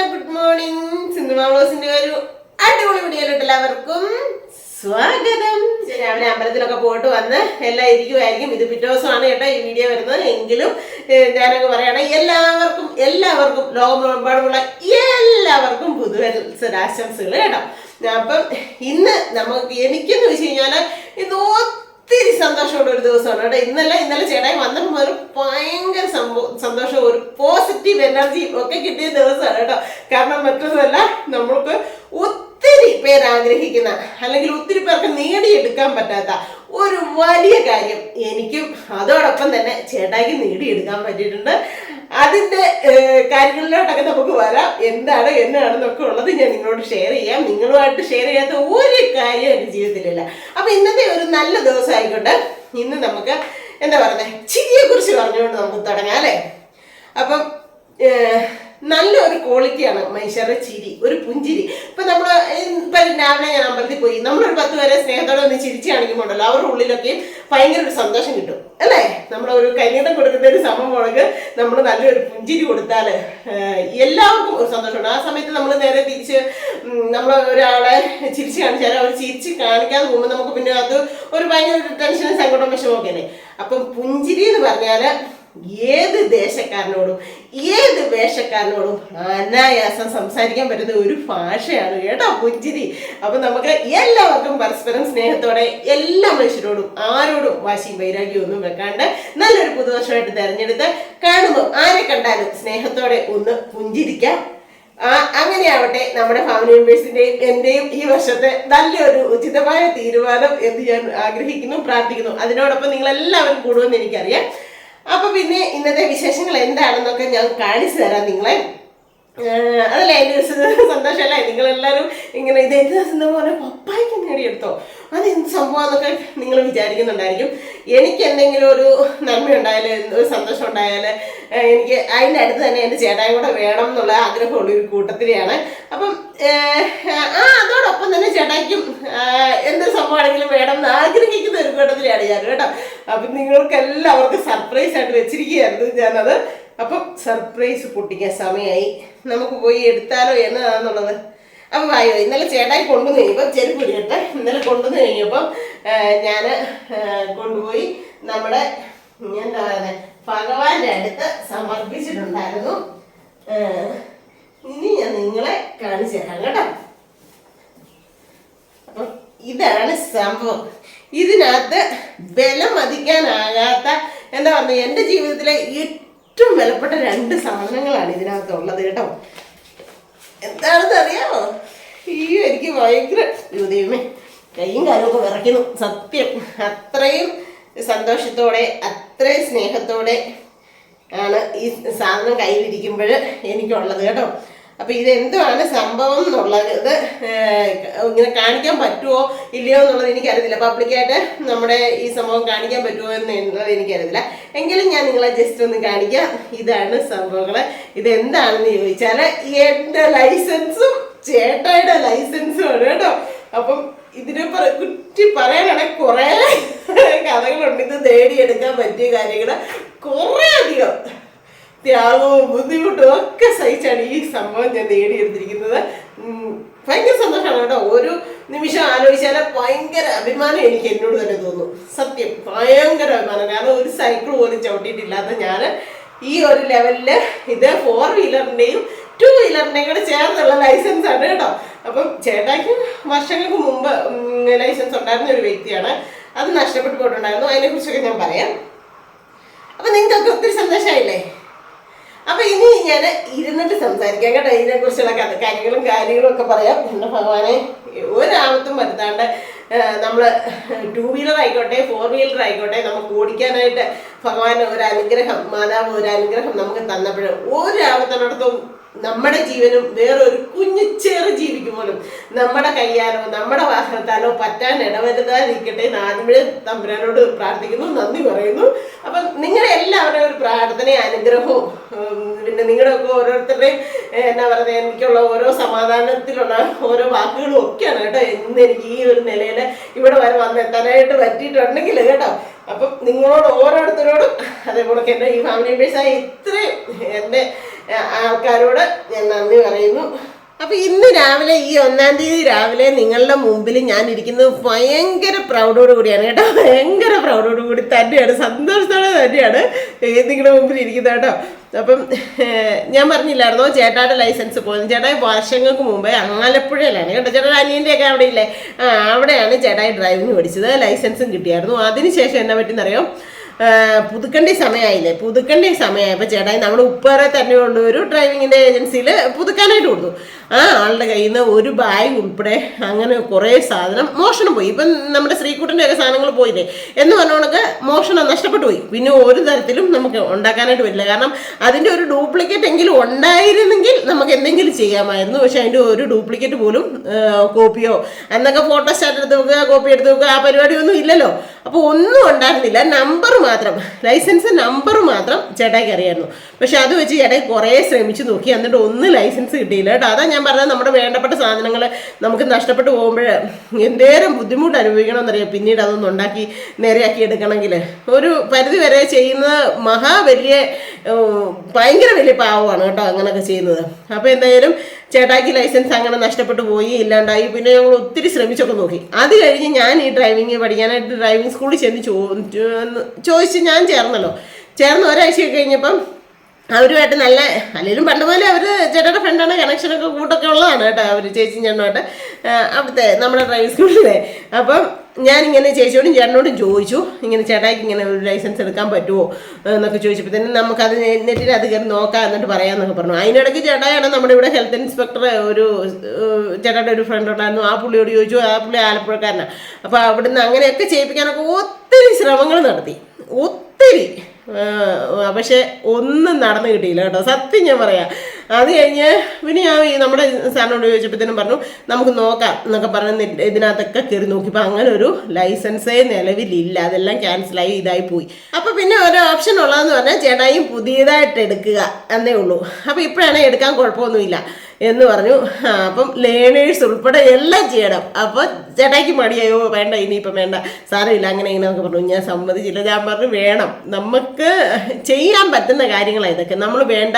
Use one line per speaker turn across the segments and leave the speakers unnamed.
Good morning. സിന്ധുമാ വ്ലോഗ്സിന്റെ ഒരു അടിപൊളി വീഡിയോയിലോട്ട് എല്ലാവർക്കും സ്വാഗതം. രാവിലെ അമ്പലത്തിലൊക്കെ പോയിട്ട് വന്ന് എല്ലാം ഇരിക്കുമായിരിക്കും. ഇത് പിറ്റേ ദിവസമാണ് കേട്ടോ ഈ വീഡിയോ വരുന്നത്. എങ്കിലും ഞാനങ്ങ് പറയണേ, എല്ലാവർക്കും ലോകമെമ്പാടുമുള്ള എല്ലാവർക്കും പുതുവത്സരാശംസകൾ കേട്ടോ. അപ്പം ഇന്ന് എനിക്കെന്ന് വെച്ച് കഴിഞ്ഞാൽ ഇന്ന് ഒത്തിരി സന്തോഷമുള്ള ഒരു ദിവസമാണ് കേട്ടോ. ഇന്നലെ ചേട്ടായി വന്നപ്പോൾ ഒരു ഭയങ്കര സന്തോഷം, ഒരു പോസിറ്റീവ് എനർജിയും ഒക്കെ കിട്ടിയ ദിവസമാണ് കേട്ടോ. കാരണം മറ്റൊന്നുമല്ല, നമ്മൾക്ക് ഒത്തിരി പേർ ആഗ്രഹിക്കുന്ന അല്ലെങ്കിൽ ഒത്തിരി പേർക്ക് നേടിയെടുക്കാൻ പറ്റാത്ത ഒരു വലിയ കാര്യം എനിക്കും അതോടൊപ്പം തന്നെ ചേട്ടായിക്ക് നേടിയെടുക്കാൻ പറ്റിയിട്ടുണ്ട്. അതിൻ്റെ കാര്യങ്ങളിലോട്ടൊക്കെ നമുക്ക് വരാം. എന്നാണെന്നൊക്കെ ഉള്ളത് ഞാൻ നിങ്ങളോട് ഷെയർ ചെയ്യാം. നിങ്ങളുമായിട്ട് ഷെയർ ചെയ്യാത്ത ഒരു കാര്യം എൻ്റെ ജീവിതത്തിലില്ല. അപ്പൊ ഇന്നത്തെ ഒരു നല്ല ദിവസം ആയിക്കോട്ടെ. ഇന്ന് നമുക്ക് എന്താ പറയുന്നത്, ചിരിയെ കുറിച്ച് പറഞ്ഞുകൊണ്ട് നമുക്ക് തുടങ്ങാം അല്ലേ. അപ്പം നല്ലൊരു ക്വാളിറ്റിയാണ് മനുഷ്യരുടെ ചിരി, ഒരു പുഞ്ചിരി. ഇപ്പൊ നമ്മള് രാവിലെ ഞാൻ അമ്പലത്തിൽ പോയി, നമ്മളൊരു 10 പേരെ സ്നേഹത്തോടെ ഒന്ന് ചിരിച്ചു കാണിക്കുമ്പോണ്ടല്ലോ അവരുടെ ഉള്ളിലൊക്കെ ഭയങ്കര ഒരു സന്തോഷം കിട്ടും അല്ലേ. നമ്മളൊരു കൈനീട്ടം കൊടുക്കുന്ന ഒരു സംഭവമാണെങ്കിൽ നമ്മൾ നല്ലൊരു പുഞ്ചിരി കൊടുത്താല് എല്ലാവർക്കും ഒരു സന്തോഷമുണ്ട്. ആ സമയത്ത് നമ്മൾ നേരെ തിരിച്ച് നമ്മൾ ഒരാളെ ചിരിച്ചു കാണിച്ചാൽ അവർ ചിരിച്ച് കാണിക്കാതെ പോകുമ്പോൾ നമുക്ക് പിന്നെ അത് ഒരു ഭയങ്കര ടെൻഷനും സങ്കടവും വിഷമമൊക്കെ അല്ലേ. അപ്പം പുഞ്ചിരി എന്ന് പറഞ്ഞാല് ഏത് ദേശക്കാരനോടും ഏത് വേഷക്കാരനോടും അനായാസം സംസാരിക്കാൻ പറ്റുന്ന ഒരു ഭാഷയാണ് കേട്ടോ പുഞ്ചിരി. അപ്പൊ നമുക്ക് എല്ലാവർക്കും പരസ്പരം സ്നേഹത്തോടെ എല്ലാ മനുഷ്യരോടും ആരോടും വാശിയും വൈരാഗ്യവും ഒന്നും വെക്കാണ്ട് നല്ലൊരു പുതുവർഷമായിട്ട് തെരഞ്ഞെടുത്ത് കാണുമ്പോൾ ആരെ കണ്ടാലും സ്നേഹത്തോടെ ഒന്ന് പുഞ്ചിരിക്കാം. അങ്ങനെയാവട്ടെ നമ്മുടെ ഫാമിലി മെമ്പേഴ്സിന്റെയും എന്റെയും ഈ വർഷത്തെ നല്ലൊരു ഉചിതമായ തീരുമാനം എന്ന് ഞാൻ ആഗ്രഹിക്കുന്നു, പ്രാർത്ഥിക്കുന്നു. അതിനോടൊപ്പം നിങ്ങൾ എല്ലാവരും കൂടുമെന്ന് എനിക്കറിയാം. അപ്പൊ പിന്നെ ഇന്നത്തെ വിശേഷങ്ങൾ എന്താണെന്നൊക്കെ ഞാൻ കാണിച്ചു തരാം നിങ്ങളെ. അതല്ലേ അതിൻ്റെ സന്തോഷമല്ലേ. നിങ്ങളെല്ലാവരും ഇങ്ങനെ ഇതെന്താ പോലെ പപ്പായ്ക്ക് നേടിയെടുത്തോ, അതെന്ത് സംഭവമെന്നൊക്കെ നിങ്ങൾ വിചാരിക്കുന്നുണ്ടായിരിക്കും. എനിക്ക് എന്തെങ്കിലും ഒരു നന്മ ഉണ്ടായാലും ഒരു സന്തോഷം ഉണ്ടായാൽ എനിക്ക് അതിൻ്റെ അടുത്ത് തന്നെ എൻ്റെ ചേട്ടായും കൂടെ വേണം എന്നുള്ള ആഗ്രഹമുള്ള ഒരു കൂട്ടത്തിലെയാണ്. അപ്പം അതോടൊപ്പം തന്നെ ചേട്ടായിക്കും എന്ത് സംഭവമാണെങ്കിലും വേണം എന്ന് ആഗ്രഹിക്കുന്ന ഒരു കൂട്ടത്തിലെയാണ് ഞാൻ കേട്ടോ. അപ്പം നിങ്ങൾക്ക് എല്ലാവർക്കും സർപ്രൈസ് ആയിട്ട് വെച്ചിരിക്കുകയായിരുന്നു ഞാനത്. അപ്പം സർപ്രൈസ് പൊട്ടിക്കാൻ സമയമായി, നമുക്ക് പോയി എടുത്താലോ എന്നതാണെന്നുള്ളത്. അപ്പം വായോ, ഇന്നലെ ചേട്ടായി കൊണ്ടുവന്ന് കഴിഞ്ഞപ്പം ചെരുപ്പ് ഇടിയട്ടെ. ഇന്നലെ കൊണ്ടുവന്ന് കഴിഞ്ഞപ്പം ഞാൻ കൊണ്ടുപോയി നമ്മുടെ എന്താ പറയുന്നത് ഭഗവാന്റെ അടുത്ത് സമർപ്പിച്ചിട്ടുണ്ടായിരുന്നു. ഇനി ഞാൻ നിങ്ങളെ കാണിച്ചു തരാം കേട്ടോ. അപ്പം ഇതാണ് സംഭവം. ഇതിനകത്ത് വില മതിക്കാനാകാത്ത എന്താ പറയുക, എൻ്റെ ജീവിതത്തിലെ ഏറ്റവും വിലപ്പെട്ട 2 സാധനങ്ങളാണ് ഇതിനകത്തുള്ളത് കേട്ടോ. എന്താണെന്ന് അറിയാമോ? എനിക്ക് ഭയങ്കര ദൈവമേ കൈയും കാലുമൊക്കെ വിറയ്ക്കുന്നു സത്യം. അത്രയും സന്തോഷത്തോടെ അത്രയും സ്നേഹത്തോടെ ആണ് ഈ സാധനം കയ്യിലിരിക്കുമ്പോൾ എനിക്കുള്ളത് കേട്ടോ. അപ്പം ഇതെന്താണ് സംഭവം എന്നുള്ളത് ഇങ്ങനെ കാണിക്കാൻ പറ്റുമോ ഇല്ലയോ എന്നുള്ളത് എനിക്കറിയത്തില്ല. പബ്ലിക്കായിട്ട് നമ്മുടെ ഈ സംഭവം കാണിക്കാൻ പറ്റുമോ എന്നുള്ളത് എനിക്കറിയത്തില്ല. എങ്കിലും ഞാൻ നിങ്ങളെ ജസ്റ്റ് ഒന്ന് കാണിക്കാം. ഇതാണ് സംഭവങ്ങൾ. ഇതെന്താണെന്ന് ചോദിച്ചാൽ എൻ്റെ ലൈസൻസും ചേട്ടായുടെ ലൈസൻസും ആണ് കേട്ടോ. അപ്പം ഇതിനെ കുറ്റി പറയാനാണെങ്കിൽ കുറേ കഥകളുണ്ട്. ഇത് നേടിയെടുക്കാൻ പറ്റിയ കാര്യങ്ങൾ കുറേ അധികം ത്യാഗവും ബുദ്ധിമുട്ടും ഒക്കെ സഹിച്ചാണ് ഈ സംഭവം ഞാൻ നേടിയെടുത്തിരിക്കുന്നത്. ഭയങ്കര സന്തോഷമാണ് കേട്ടോ. ഒരു നിമിഷം ആലോചിച്ചാൽ ഭയങ്കര അഭിമാനം എനിക്ക് എന്നോട് തന്നെ തോന്നും. സത്യം ഭയങ്കര അഭിമാനം. കാരണം ഒരു സൈക്കിൾ പോലും ചവിട്ടിയിട്ടില്ലാത്ത ഞാൻ ഈ ഒരു ലെവലില് ഇത് 4 വീലറിന്റെയും 2 വീലറിന്റെയും കൂടെ ചേർന്നുള്ള ലൈസൻസ് ആണ് കേട്ടോ. അപ്പം ചേട്ടാക്ക് വർഷങ്ങൾക്ക് മുമ്പ് ലൈസൻസ് ഉണ്ടായിരുന്ന ഒരു വ്യക്തിയാണ്. അത് നഷ്ടപ്പെട്ടു പോയിട്ടുണ്ടായിരുന്നു. അതിനെക്കുറിച്ചൊക്കെ ഞാൻ പറയാം. അപ്പൊ നിങ്ങൾക്കൊക്കെ ഒത്തിരി സന്തോഷമായില്ലേ? അപ്പൊ ഇനി ഞാൻ ഇരുന്നിട്ട് സംസാരിക്കാം കേട്ടോ. ഇതിനെക്കുറിച്ചുള്ള കാര്യങ്ങളും ഒക്കെ പറയാം. എൻ്റെ ഭഗവാനെ ഒരാപത്തും വരുത്താണ്ട് നമ്മൾ 2 വീലർ ആയിക്കോട്ടെ 4 വീലർ ആയിക്കോട്ടെ നമുക്ക് ഓടിക്കാനായിട്ട് ഭഗവാൻ ഒരു അനുഗ്രഹം, മാതാവ് ഒരു അനുഗ്രഹം നമുക്ക് തന്നപ്പോൾ ഒരാപത്തിനടുത്തും നമ്മുടെ ജീവനും വേറൊരു കുഞ്ഞു ചെറു ജീവിക്ക് പോലും നമ്മുടെ കയ്യാലോ നമ്മുടെ വാഹനത്താലോ പറ്റാൻ ഇടവരുതാതിരിക്കട്ടെ എന്ന് ആദ്യമേ തമ്പുരാനോട് പ്രാർത്ഥിക്കുന്നു, നന്ദി പറയുന്നു. അപ്പം നിങ്ങളുടെ എല്ലാവരുടെയും ഒരു പ്രാർത്ഥനയും അനുഗ്രഹവും പിന്നെ നിങ്ങളുടെയൊക്കെ ഓരോരുത്തരുടെയും എന്നാ പറയുക എനിക്കുള്ള ഓരോ സമാധാനത്തിലുള്ള ഓരോ വാക്കുകളും ഒക്കെയാണ് കേട്ടോ ഇന്ന് എനിക്ക് ഈ ഒരു നിലയിൽ ഇവിടെ വരെ വന്നെത്താനായിട്ട് പറ്റിയിട്ടുണ്ടെങ്കിൽ കേട്ടോ. അപ്പം നിങ്ങളോട് ഓരോരുത്തരോടും അതേപോലെ എൻ്റെ ഈ ഫാമിലി മെമ്പേഴ്സായ ഇത്രയും എൻ്റെ ആൾക്കാരോട് ഞാൻ നന്ദി പറയുന്നു. അപ്പൊ ഇന്ന് രാവിലെ ഈ 1-ാം തീയതി രാവിലെ നിങ്ങളുടെ മുമ്പിൽ ഞാൻ ഇരിക്കുന്നത് ഭയങ്കര പ്രൗഡോട് കൂടിയാണ് കേട്ടോ. ഭയങ്കര പ്രൗഡോട് കൂടി തന്നെയാണ്, സന്തോഷത്തോടെ തന്നെയാണ് നിങ്ങളുടെ മുമ്പിൽ ഇരിക്കുന്നത് കേട്ടോ. അപ്പം ഞാൻ പറഞ്ഞില്ലായിരുന്നോ ചേട്ടായുടെ ലൈസൻസ് പോയി. ചേട്ടായി വർഷങ്ങൾക്ക് മുമ്പേ ആലപ്പുഴയിലാണ് കേട്ടോ. ചേട്ടാ അനിയൻ്റെ ഒക്കെ അവിടെ ഇല്ലേ, അവിടെയാണ് ചേട്ടായി ഡ്രൈവിംഗ് പഠിച്ചത്. ലൈസൻസും കിട്ടിയായിരുന്നു. അതിനുശേഷം എന്നാ പറ്റിയെന്നറിയോ, പുതുക്കണ്ടി സമയമായപ്പോൾ ചേട്ടായി നമ്മുടെ ഉപ്പേറെ തന്നെ കൊണ്ട് ഒരു ഡ്രൈവിങ്ങിൻ്റെ ഏജൻസിയിൽ പുതുക്കാനായിട്ട് കൊടുത്തു. ആ ആളുടെ കയ്യിൽ നിന്ന് ഒരു ബാഗ് ഉൾപ്പെടെ അങ്ങനെ കുറേ സാധനം മോഷണം പോയി. ഇപ്പം നമ്മുടെ ശ്രീകുട്ടൻ്റെ ഒക്കെ സാധനങ്ങൾ പോയില്ലേ എന്ന് പറഞ്ഞോണക്ക് മോഷണം നഷ്ടപ്പെട്ടു പോയി. പിന്നെ ഒരു തരത്തിലും നമുക്ക് ഉണ്ടാക്കാനായിട്ട് പറ്റില്ല. കാരണം അതിൻ്റെ ഒരു ഡ്യൂപ്ലിക്കേറ്റ് എങ്കിലും ഉണ്ടായിരുന്നെങ്കിൽ നമുക്ക് എന്തെങ്കിലും ചെയ്യാമായിരുന്നു. പക്ഷെ അതിൻ്റെ ഒരു ഡ്യൂപ്ലിക്കേറ്റ് പോലും കോപ്പിയോ അന്നൊക്കെ ഫോട്ടോസ്റ്റാറ്റ് എടുത്ത് വെക്കുക, കോപ്പി എടുത്ത് വെക്കുക, ആ പരിപാടിയൊന്നും ഇല്ലല്ലോ. അപ്പോൾ ഒന്നും ഉണ്ടായിരുന്നില്ല. നമ്പർ മാത്രം, ലൈസൻസ് നമ്പർ മാത്രം ചേട്ടായിക്ക് അറിയായിരുന്നു. പക്ഷെ അത് വെച്ച് ചേട്ടായി കുറേ ശ്രമിച്ചു നോക്കി, എന്നിട്ട് ഒന്നും ലൈസൻസ് കിട്ടിയില്ല കേട്ടോ. അതാ ഞാൻ പറഞ്ഞത്, നമ്മുടെ വേണ്ടപ്പെട്ട സാധനങ്ങൾ നമുക്ക് നഷ്ടപ്പെട്ടു പോകുമ്പോൾ എന്തേരം ബുദ്ധിമുട്ട് അനുഭവിക്കണമെന്നറിയാം. പിന്നീട് അതൊന്നും ഉണ്ടാക്കി നേരെയാക്കി എടുക്കണമെങ്കിൽ ഒരു പരിധി വരെ ചെയ്യുന്നത് ഭയങ്കര വലിയ പാവമാണ് കേട്ടോ അങ്ങനെയൊക്കെ ചെയ്യുന്നത്. അപ്പോൾ എന്തായാലും ചേട്ടായിക്ക് ലൈസൻസ് അങ്ങനെ നഷ്ടപ്പെട്ടു പോയി, ഇല്ലാണ്ടായി. പിന്നെ ഞങ്ങൾ ഒത്തിരി ശ്രമിച്ചൊക്കെ നോക്കി. അത് കഴിഞ്ഞ് ഞാൻ ഈ ഡ്രൈവിങ് പഠിക്കാനായിട്ട് ഡ്രൈവിംഗ് സ്കൂളിൽ ചെന്ന് ചോദിച്ച് ഞാൻ ചേർന്ന് ഒരാഴ്ചയൊക്കെ കഴിഞ്ഞപ്പം അവരുമായിട്ട് നല്ല, അല്ലെങ്കിലും പണ്ട് പോലെ അവർ ചേട്ടയുടെ ഫ്രണ്ടാണ്, കണക്ഷനൊക്കെ കൂട്ടൊക്കെ ഉള്ളതാണ് കേട്ടോ അവർ, ചേച്ചിയും ചേട്ടനുമായിട്ട് അവിടുത്തെ നമ്മുടെ ഡ്രൈവിംഗ് സ്കൂളിലെ. അപ്പം ഞാനിങ്ങനെ ചേച്ചിയോടും ചേട്ടനോടും ചോദിച്ചു, ഇങ്ങനെ ചേട്ടായിക്ക് ഇങ്ങനെ ഒരു ലൈസൻസ് എടുക്കാൻ പറ്റുമോ എന്നൊക്കെ ചോദിച്ചപ്പോഴത്തേനും നമുക്കത് നെറ്റിൽ അത് കയറി നോക്കാം എന്നിട്ട് പറയാമെന്നൊക്കെ പറഞ്ഞു. അതിനിടയ്ക്ക് ചേട്ടായാണ് നമ്മുടെ ഇവിടെ ഹെൽത്ത് ഇൻസ്പെക്ടർ ഒരു ചേട്ടായുടെ ഒരു ഫ്രണ്ട് ഉണ്ടായിരുന്നു, ആ പുള്ളിയോട് ചോദിച്ചു. ആ പുള്ളി ആലപ്പുഴക്കാരനാണ്. അപ്പോൾ അവിടുന്ന് അങ്ങനെയൊക്കെ ചെയ്യിപ്പിക്കാനൊക്കെ ഒത്തിരി ശ്രമങ്ങൾ നടത്തി, ഒത്തിരി. പക്ഷെ ഒന്നും നടന്നു കിട്ടിയില്ല കേട്ടോ, സത്യം ഞാൻ പറയാം. അത് കഴിഞ്ഞ് പിന്നെ ഞാൻ നമ്മുടെ സാറിനോട് ചോദിച്ചപ്പോഴത്തേനും പറഞ്ഞു നമുക്ക് നോക്കാം എന്നൊക്കെ പറഞ്ഞ് ഇതിനകത്തൊക്കെ കയറി നോക്കിയപ്പോൾ അങ്ങനെ ഒരു ലൈസൻസേ നിലവിലില്ല, അതെല്ലാം ക്യാൻസലായി ഇതായി പോയി. അപ്പോൾ പിന്നെ ഒരു ഓപ്ഷൻ ഉള്ളതെന്ന് പറഞ്ഞാൽ ചേട്ടായും പുതിയതായിട്ട് എടുക്കുക എന്നേ ഉള്ളൂ. അപ്പോൾ ഇപ്പോഴാണ് എടുക്കാൻ കുഴപ്പമൊന്നുമില്ല എന്ന് പറഞ്ഞു. അപ്പം ലേണേഴ്സ് ഉൾപ്പെടെ എല്ലാം ചെയ്യണം. അപ്പോൾ ചേട്ടായിക്ക് മടിയായോ, വേണ്ട ഇനിയിപ്പം വേണ്ട, സാരമില്ല അങ്ങനെ ഇങ്ങനെയൊക്കെ പറഞ്ഞു. ഞാൻ സമ്മതിച്ചില്ല. ഞാൻ പറഞ്ഞു വേണം, നമുക്ക് ചെയ്യാൻ പറ്റുന്ന കാര്യങ്ങളാണ് ഇതൊക്കെ. നമ്മൾ വേണ്ട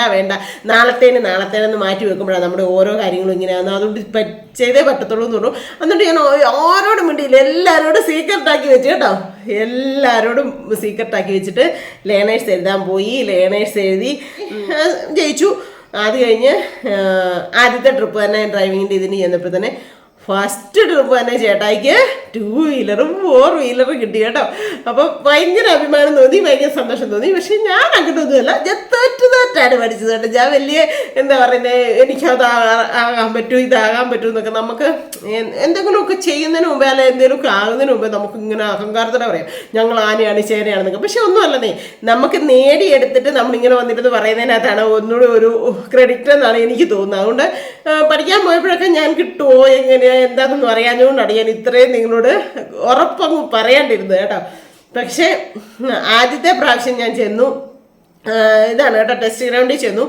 നാളത്തേനെന്ന് മാറ്റി വെക്കുമ്പോഴാണ് നമ്മുടെ ഓരോ കാര്യങ്ങളും ഇങ്ങനെയാണ്. അതുകൊണ്ട് ചെയ്തേ പറ്റത്തുള്ളൂ എന്ന് പറഞ്ഞു. എന്നിട്ട് ഞാൻ ആരോടും വേണ്ടിയില്ല, എല്ലാവരോടും സീക്രട്ടാക്കി വെച്ച് കേട്ടോ, എല്ലാവരോടും സീക്രട്ടാക്കി വെച്ചിട്ട് ലേണേഴ്സ് എഴുതാൻ പോയി. ലേണേഴ്സ് എഴുതി ജയിച്ചു. അത് കഴിഞ്ഞ് ആദ്യത്തെ ട്രിപ്പ് തന്നെ ഡ്രൈവിങ്ങിൻ്റെ ഇതിന് ചെന്നപ്പോൾ തന്നെ ഫസ്റ്റ് ട്രിപ്പ് തന്നെ ചേട്ടായിക്ക് 2 വീലറും 4 വീലറും കിട്ടി കേട്ടോ. അപ്പം ഭയങ്കര അഭിമാനം തോന്നി, ഭയങ്കര സന്തോഷം തോന്നി. പക്ഷെ ഞാൻ അങ്ങോട്ടൊന്നുമല്ല, ഞാൻ തോറ്റാണ് പഠിച്ചത് കേട്ടോ. ഞാൻ വലിയ എന്താ പറയുന്നത്, എനിക്കത് ആകാൻ പറ്റൂ, ഇതാകാൻ പറ്റൂ എന്നൊക്കെ നമുക്ക് എന്തെങ്കിലുമൊക്കെ ചെയ്യുന്നതിന് മുമ്പേ അല്ല എന്തെങ്കിലുമൊക്കെ ആകുന്നതിന് മുമ്പേ നമുക്ക് ഇങ്ങനെ അഹങ്കാരത്തോടെ പറയാം ഞങ്ങൾ ആനയാണ് ചേനയാണെന്നൊക്കെ. പക്ഷെ ഒന്നും അല്ലതേ, നമുക്ക് നേടിയെടുത്തിട്ട് നമ്മളിങ്ങനെ വന്നിട്ട് പറയുന്നതിനകത്താണ് ഒന്നുകൂടി ഒരു ക്രെഡിറ്റ് എന്നാണ് എനിക്ക് തോന്നുന്നത്. അതുകൊണ്ട് പഠിക്കാൻ പോയപ്പോഴൊക്കെ ഞാൻ കിട്ടുമോ എങ്ങനെയാണ് എന്താണെന്നൊന്നും അറിയാഞ്ഞുകൊണ്ടാണ് ഞാൻ ഇത്രയും നിങ്ങളോട് ഉറപ്പങ്ങ് പറയാണ്ടിരുന്നത് കേട്ടോ. പക്ഷേ ആദ്യത്തെ പ്രാവശ്യം ഞാൻ ചെന്നു, ഇതാണ് കേട്ടോ, ടെസ്റ്റ് ഗ്രൗണ്ടിൽ ചെന്നു.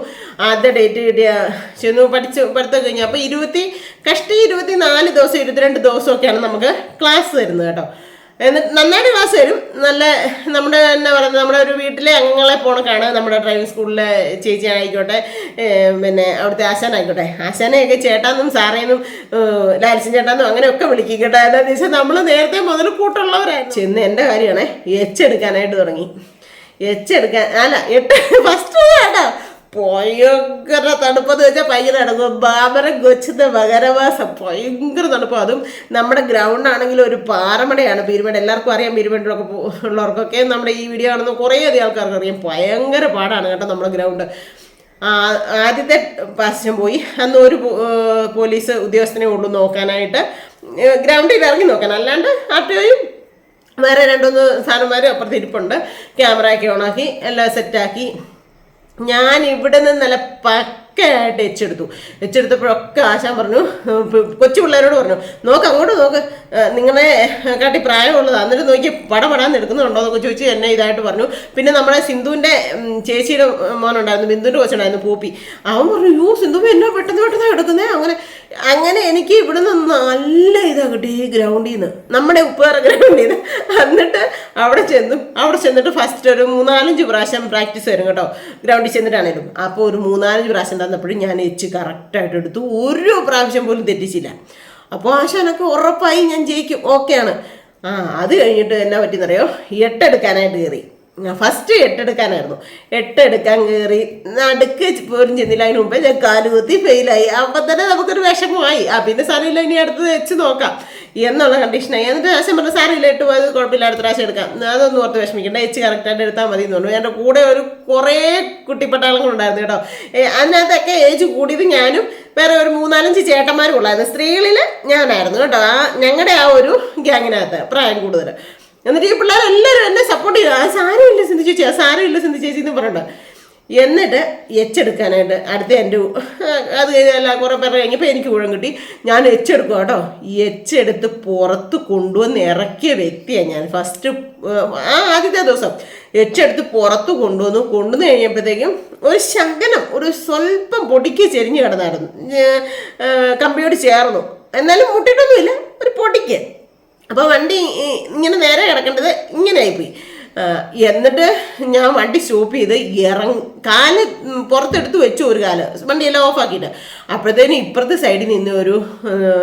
ആദ്യ ഡേറ്റ് പഠിത്തം കഴിഞ്ഞു. അപ്പോൾ 24 ദിവസം 22 ദിവസമൊക്കെയാണ് നമുക്ക് ക്ലാസ് തരുന്നത് കേട്ടോ. എന്നിട്ട് നന്നായിട്ട് ക്ലാസ് വരും. നല്ല നമ്മുടെ എന്നാ പറയുന്നത്, നമ്മുടെ ഒരു വീട്ടിലെ അംഗങ്ങളെ പോണക്കാണ് നമ്മുടെ ഡ്രൈവിംഗ് സ്കൂളിലെ ചേച്ചി ആയിക്കോട്ടെ, പിന്നെ അവിടുത്തെ ആശാനായിക്കോട്ടെ. ആശാനെയൊക്കെ ചേട്ടാന്നും സാറേന്നും ലാലിസൻ ചേട്ടാന്നും അങ്ങനെയൊക്കെ വിളിക്കും കേട്ടോ. എന്താണെന്ന് വെച്ചാൽ നമ്മൾ നേരത്തെ മുതൽ കൂട്ടുള്ളവരായിരുന്നു. ചെന്ന് എൻ്റെ കാര്യമാണേ എടുക്കാനായിട്ട് തുടങ്ങി. ഫസ്റ്റ് കേട്ടോ ഭയങ്കര തണുപ്പെന്ന് വെച്ചാൽ ഭയങ്കര തണുപ്പ്. ബാബര കൊച്ചുന്ന മകരമാസം ഭയങ്കര തണുപ്പ്. അതും നമ്മുടെ ഗ്രൗണ്ട് ആണെങ്കിൽ ഒരു പാറമടയാണ് പീരുമേട്. എല്ലാവർക്കും അറിയാം, പീരുമേടിലൊക്കെ ഉള്ളവർക്കൊക്കെ നമ്മുടെ ഈ വീഡിയോ കാണുന്ന കുറേ അധികം ആൾക്കാർക്ക് അറിയാം. ഭയങ്കര പാടാണ് കേട്ടോ നമ്മുടെ ഗ്രൗണ്ട്. ആദ്യത്തെ പ്രാവശ്യം പോയി. അന്ന് ഒരു പോലീസ് ഉദ്യോഗസ്ഥനെ ഉള്ളൂ നോക്കാനായിട്ട്, ഗ്രൗണ്ടിൽ ഇറങ്ങി നോക്കാൻ. അല്ലാണ്ട് ആർട്ടിഒയും വേറെ 2-3 സാധനന്മാരും അപ്പുറത്ത് ഇരിപ്പുണ്ട്. ക്യാമറയൊക്കെ ഓണാക്കി എല്ലാം സെറ്റാക്കി ഞാൻ ഇവിടെ നിന്ന് നല്ല പക്കയായിട്ട് എച്ചെടുത്തപ്പോഴൊക്കെ ആശാൻ പറഞ്ഞു, കൊച്ചു പിള്ളേരോട് പറഞ്ഞു, അങ്ങോട്ട് നോക്ക്, നിങ്ങളെ കാട്ടി പ്രായമുള്ളത്, എന്നിട്ട് നോക്കി പടപടാന്ന് എടുക്കുന്നുണ്ടോ എന്നൊക്കെ ചോദിച്ചു എന്നെ ഇതായിട്ട് പറഞ്ഞു. പിന്നെ നമ്മുടെ സിന്ധുവിൻ്റെ ചേച്ചിയുടെ മോനുണ്ടായിരുന്നു, ബിന്ദുവിൻ്റെ കൊച്ചുണ്ടായിരുന്നു പൂപ്പി. അവൻ പറഞ്ഞു, സിന്ധു എന്നെ പെട്ടെന്ന് എടുക്കുന്നേ. അങ്ങനെ അങ്ങനെ എനിക്ക് ഇവിടുന്ന് നല്ല ഇതാ കിട്ടി ഈ ഗ്രൗണ്ടിൽ നിന്ന്, നമ്മുടെ ഉപ്പേറ ഗ്രൗണ്ടിൽ നിന്ന്. എന്നിട്ട് അവിടെ ചെന്നിട്ട് ഫസ്റ്റ് ഒരു 3-4 പ്രാവശ്യം പ്രാക്ടീസ് വരും കേട്ടോ, ഗ്രൗണ്ടിൽ ചെന്നിട്ടാണേലും. അപ്പോൾ ഒരു 3-4 പ്രാവശ്യം തന്നപ്പോഴും ഞാൻ എച്ച് കറക്റ്റായിട്ട് എടുത്തു, ഒരു പ്രാവശ്യം പോലും തെറ്റിച്ചില്ല. അപ്പോൾ ആശാനൊക്കെ ഉറപ്പായി ഞാൻ ജയിക്കും, ഓക്കെയാണ്. അത് കഴിഞ്ഞിട്ട് എന്നാ പറ്റിയെന്നറിയോ, 8 എടുക്കാനായിട്ട് കയറി. ഫസ്റ്റ് 8 എടുക്കാനായിരുന്നു. 8 എടുക്കാൻ കയറി, നടുക്ക് പോലും ചെന്നില്ല. അതിന് മുമ്പേ ഞാൻ കാലുകുത്തി ഫെയിലായി. അപ്പം തന്നെ നമുക്കൊരു വിഷമമായി. പിന്നെ സാരമില്ല, ഇനി അടുത്തത് വെച്ച് നോക്കാം എന്നുള്ള കണ്ടീഷനായി. എന്നിട്ട് ആശം പറഞ്ഞു സാരമില്ല, 8 പോയത് കുഴപ്പമില്ല, അടുത്ത പ്രാവശ്യം എടുക്കാം, അതൊന്നും ഓർത്ത് വിഷമിക്കണ്ട, എച്ച് കറക്റ്റായിട്ട് എടുത്താൽ മതി എന്ന് പറഞ്ഞു. എൻ്റെ കൂടെ കുറേ കുട്ടിപ്പട്ടാളങ്ങളുണ്ടായിരുന്നു കേട്ടോ. അതിനകത്തൊക്കെ ഏജ് കൂടിയത് ഞാനും വേറെ ഒരു 3-4 ചേട്ടന്മാരും ഉള്ളായിരുന്നു. സ്ത്രീകളിൽ ഞാനായിരുന്നു കേട്ടോ, ഞങ്ങളുടെ ഒരു ഗ്യാങ്ങിനകത്ത് പ്രായം കൂടുതൽ. എന്നിട്ട് ഈ പിള്ളേരെല്ലാവരും എന്നെ സപ്പോർട്ട് ചെയ്തു. സാരമില്ല സിന്ധു ചേച്ചി, സാരമില്ല സിന്ധു ചേച്ചി എന്ന് പറഞ്ഞിട്ട്. എന്നിട്ട് എച്ചെടുക്കാനായിട്ട് അടുത്ത എൻ്റെ അത് കുറേ പേർ കഴിഞ്ഞപ്പോൾ എനിക്ക് ഊഴം കിട്ടി. ഞാൻ എച്ചെടുക്കും കേട്ടോ. എച്ചെടുത്ത് പുറത്ത് കൊണ്ടുവന്ന് ഇറക്കിയ വ്യക്തിയാണ് ഞാൻ. ഫസ്റ്റ് ആദ്യത്തെ ദിവസം എച്ചെടുത്ത് പുറത്ത് കൊണ്ടുവന്ന് കഴിഞ്ഞപ്പോഴത്തേക്കും ഒരു ശകലം, ഒരു സ്വല്പം പൊടിക്ക് ചെരിഞ്ഞ് കിടന്നായിരുന്നു, കമ്പിയോട് ചേർന്നു. എന്നാലും മുട്ടിട്ടൊന്നുമില്ല, ഒരു പൊടിക്ക്. അപ്പോൾ വണ്ടി ഇങ്ങനെ നേരെ കിടക്കേണ്ടത് ഇങ്ങനെ ആയിപ്പോയി. എന്നിട്ട് ഞാൻ വണ്ടി സ്റ്റോപ്പ് ചെയ്ത് കാല് പുറത്തെടുത്ത് വെച്ചു, ഒരു കാല് വണ്ടിയെല്ലാം ഓഫാക്കിയിട്ട്. അപ്പോഴത്തേനും ഇപ്പുറത്തെ സൈഡിൽ നിന്ന് ഒരു